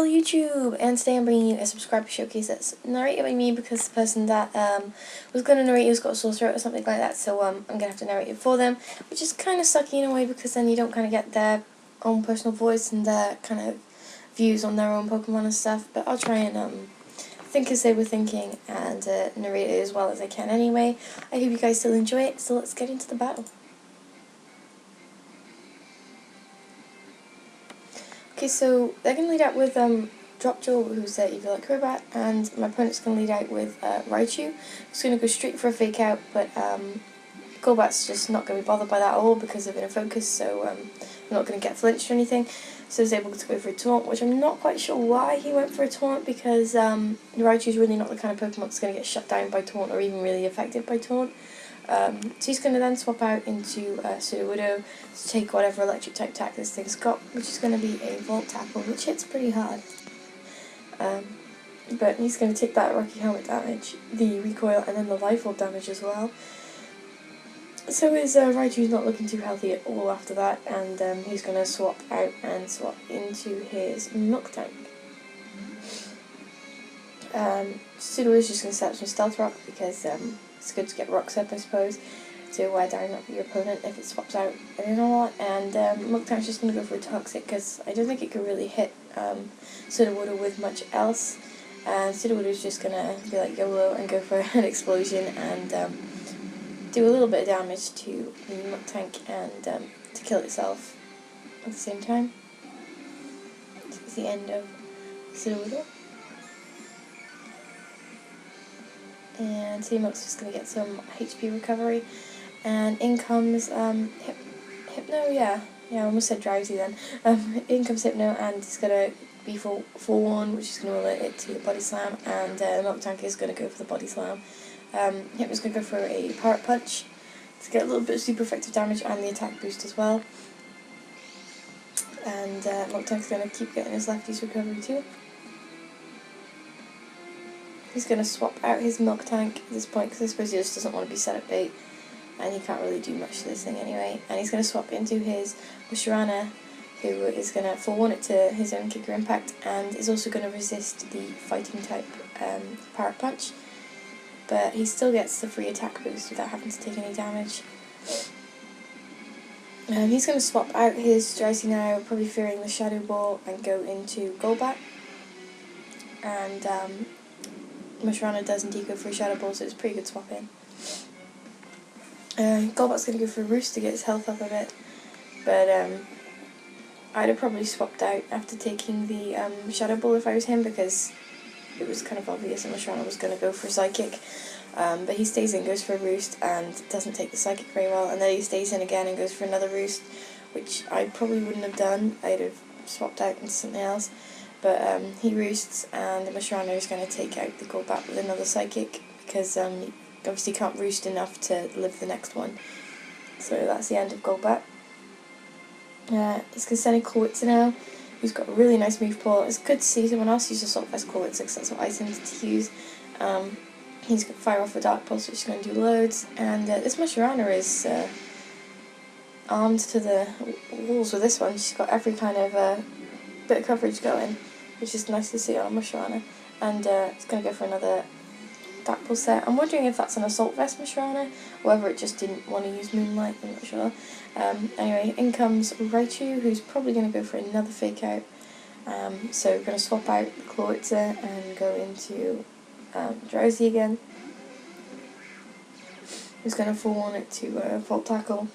Hello YouTube, and today I'm bringing you a subscriber showcase that's narrated by me because the person that was going to narrate it has got a sore throat or something like that, so I'm going to have to narrate it for them, which is kind of sucky in a way because then you don't kind of get their own personal voice and their kind of views on their own Pokemon and stuff, but I'll try and think as they were thinking and narrate it as well as I can anyway. I hope you guys still enjoy it, so let's get into the battle. Okay, so they're going to lead out with Drop Jaw, who's Evil like Crobat, and my opponent's going to lead out with Raichu, who's going to go straight for a fake out, but Golbat's just not going to be bothered by that at all because of inner focus, so I'm not going to get flinched or anything. So he's able to go for a taunt, which I'm not quite sure why he went for a taunt, because Raichu's really not the kind of Pokemon that's going to get shut down by taunt or even really affected by taunt. So he's going to then swap out into Sudowoodo to take whatever electric type attack this thing's got, which is going to be a Volt Tackle, which hits pretty hard. But he's going to take that Rocky Helmet damage, the recoil, and then the Life Orb damage as well. So his Raichu's not looking too healthy at all after that, and he's going to swap out and swap into his Milk Tank. Sudowoodo's just going to set up some Stealth Rock because it's good to get rocks up, I suppose, to wear down your opponent if it swaps out and a lot. And Milk Tank's just going to go for a Toxic because I don't think it could really hit Sudowoodo with much else. And Sudowoodo's just going to be like YOLO and go for an Explosion and do a little bit of damage to the Milk Tank and to kill itself at the same time. It's the end of Sudowoodo. And Milk's just going to get some HP recovery, and in comes Hypno, yeah, I almost said Drowsy then. In comes Hypno, and it's going to be for 1, which is going to alert it to the Body Slam, and the Milk Tank is going to go for the Body Slam. Hypno's going to go for a Parrot Punch to get a little bit of super effective damage and the attack boost as well. And Milk Tank's going to keep getting his lefties recovery too. He's going to swap out his Milk Tank at this point because I suppose he just doesn't want to be set up bait, and he can't really do much to this thing anyway. And he's going to swap into his Musharana, who is going to 4-1 it to his own Kicker Impact, and is also going to resist the Fighting type Parrot Punch. But he still gets the free attack boost without having to take any damage. He's going to swap out his Drowsy now, probably fearing the Shadow Ball, and go into Golbat. And Musharana does indeed go for a Shadow Ball, so it's a pretty good swap in. Golbat's going to go for a Roost to get his health up a bit, but I'd have probably swapped out after taking the Shadow Ball if I was him, because it was kind of obvious that Musharana was going to go for Psychic. But he stays in, goes for a Roost, and doesn't take the Psychic very well, and then he stays in again and goes for another Roost, which I probably wouldn't have done. I'd have swapped out into something else. But he roosts, and the Musharana is going to take out the Golbat with another Psychic, because he obviously can't roost enough to live the next one. So that's the end of Golbat. It's going to send in Corwitzer now, who's got a really nice move pool. It's good to see someone else use Assault Vest Corwitzer, because that's what I tended to use. He's going to fire off a Dark Pulse, which is going to do loads, and this Musharana is armed to the walls with this one. She's got every kind of bit of coverage going, which is nice to see on a Musharana. And it's going to go for another Dark Pulse set. I'm wondering if that's an Assault Vest Musharana, or whether it just didn't want to use Moonlight, I'm not sure. Anyway, in comes Raichu, who's probably going to go for another Fake Out. So we're going to swap out the Corwitzer and go into Drowsy again. Who's going to 4-1 it to Volt Tackle,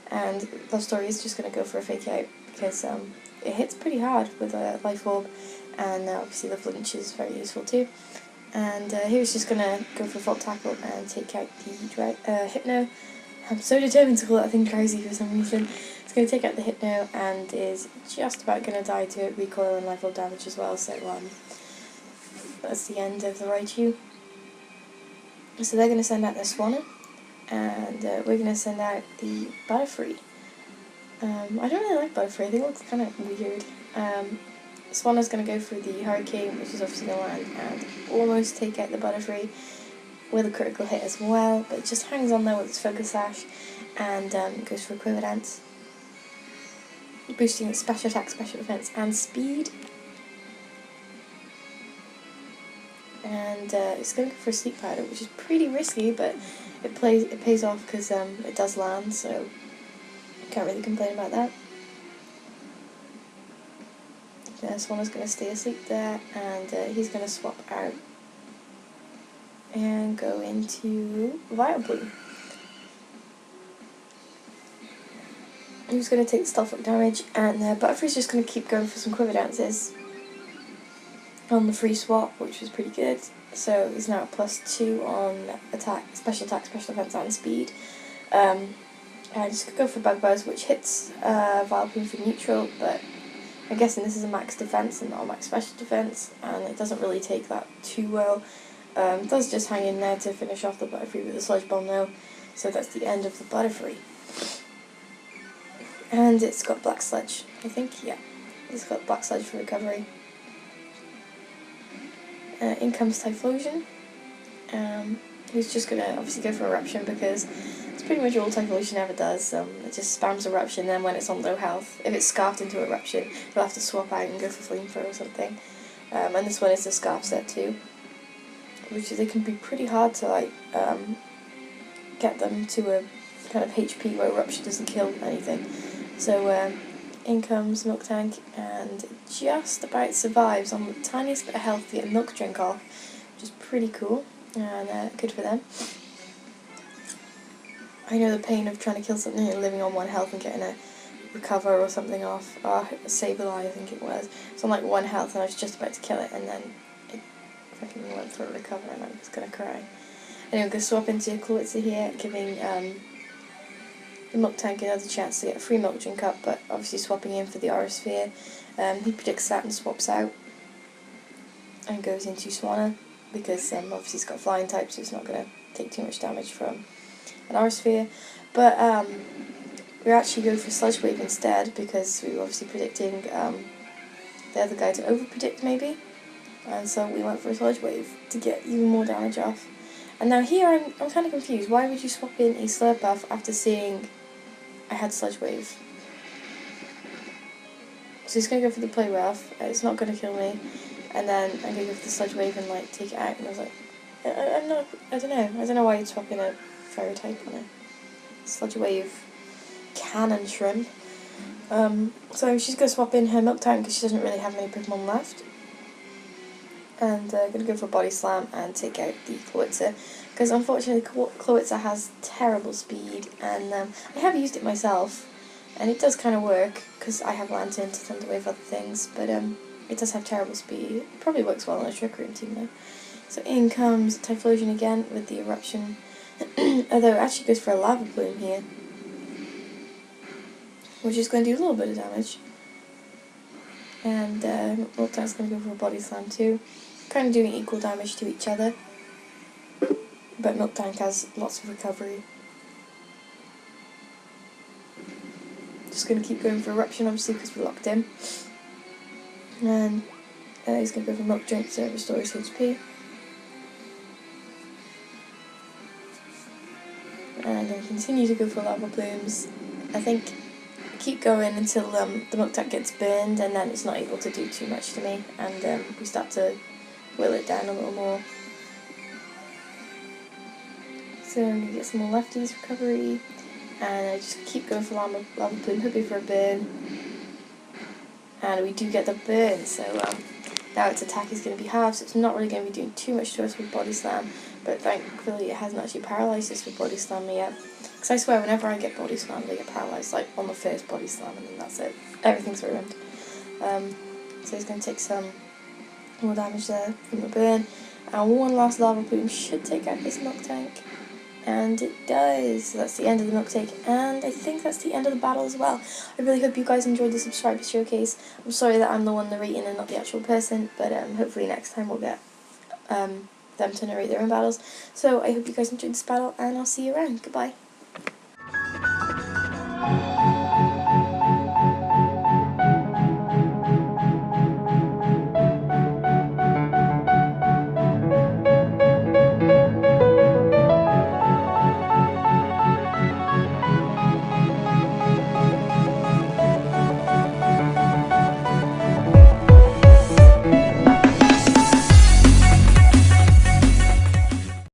and Love Story is just going to go for a Fake Out because it hits pretty hard with a Life Orb, and obviously the flinch is very useful too. And he was just going to go for Volt Tackle and take out the Hypno. I'm so determined to call that thing Drowsy for some reason. It's going to take out the Hypno and is just about going to die to recoil and Life Orb damage as well, so that's the end of the Raichu. So they're going to send out their Swanna, and we're going to send out the Butterfree. I don't really like Butterfree, I think it looks kind of weird. Swanna's going to go for the Hurricane, which is obviously going to land and almost take out the Butterfree with a critical hit as well, but it just hangs on there with its Focus Sash and goes for a Quiver Dance, boosting its special attack, special defense and speed. and it's going to go for a sleep powder, which is pretty risky, but it pays off because it does land, so can't really complain about that. Swana's going to stay asleep there, and he's going to swap out and go into Vital Bloom. He's going to take the stealth damage, and Butterfree's just going to keep going for some quiver dances on the free swap, which was pretty good. So he's now at +2 on attack, special defense, and speed. And just going to go for Bug Buzz, which hits Vital Bloom for neutral, but I'm guessing this is a max defense and not a max special defense, and it doesn't really take that too well. It does just hang in there to finish off the Butterfree with the Sludge Bomb now, so that's the end of the Butterfree. And it's got Black Sludge, I think, yeah. It's got Black Sludge for recovery. In comes Typhlosion, who's just going to obviously go for Eruption because it's pretty much all Typhlosion ever does. It just spams Eruption, then when it's on low health, if it's scarfed into Eruption, you'll have to swap out and go for Flamethrower or something. And this one is the Scarf set too, which they can be pretty hard to like get them to a kind of HP where Eruption doesn't kill anything. So in comes Milk Tank, and it just about survives on the tiniest bit of health to get a milk drink off, which is pretty cool and good for them. I know the pain of trying to kill something and living on 1 health and getting a recover or something off. Sableye, I think it was. It's on like 1 health and I was just about to kill it, and then it fucking went for a recover and I'm just gonna cry. Anyway, I'm gonna swap into Klawitza here, giving the Milk Tank another chance to get a free milk drink up, but obviously swapping in for the Aura Sphere. He predicts that and swaps out and goes into Swanna because obviously he's got flying type, so it's not going to take too much damage from an Aura Sphere. But we actually go for Sludge Wave instead because we were obviously predicting the other guy to over-predict maybe, and so we went for a Sludge Wave to get even more damage off. And now here I'm kind of confused. Why would you swap in a Slurpuff after seeing I had Sludge Wave? So he's going to go for the Play Rough, it's not going to kill me, and then I'm going to go for the Sludge Wave and like take it out, and I was like, I don't know why you'd swap in a Fairy type on a Sludge Wave Cannon Shrimp. So she's going to swap in her Milk Tank because she doesn't really have any Pokemon left. And going to go for a Body Slam and take out the Klawitza, because unfortunately Klawitza has terrible speed, and I have used it myself, and it does kind of work because I have Lantern to Thunder Wave other things, but it does have terrible speed. It probably works well on a Trick Room team though. So in comes Typhlosion again with the Eruption, although it actually goes for a Lava Plume here, which is going to do a little bit of damage. And Milk Tank's going to go for a Body Slam too. Kind of doing equal damage to each other, but Milk Tank has lots of recovery. Just going to keep going for Eruption obviously because we're locked in. And he's going to go for Milk Drink to restore his HP. And then continue to go for Lava Plumes. I think keep going until the Milk Tank gets burned, and then it's not able to do too much to me, and we start to whittle it down a little more. So I'm going to get some more lefties recovery, and I just keep going for Lava Plume, hoping for a burn. And we do get the burn, so now its attack is going to be halved, so it's not really going to be doing too much to us with Body Slam, but thankfully it hasn't actually paralysed us with Body Slam yet. Because I swear whenever I get Body Slam, they get paralysed, like on the first Body Slam, and then that's it. Everything's ruined. So he's going to take some more damage there from the burn, and one last Lava Plume should take out this Milk Tank, and it does. So that's the end of the Milk Tank, and I think that's the end of the battle as well. I really hope you guys enjoyed the subscriber showcase. I'm sorry that I'm the one narrating and not the actual person, but hopefully next time we'll get them to narrate their own battles. So I hope you guys enjoyed this battle, and I'll see you around. Goodbye.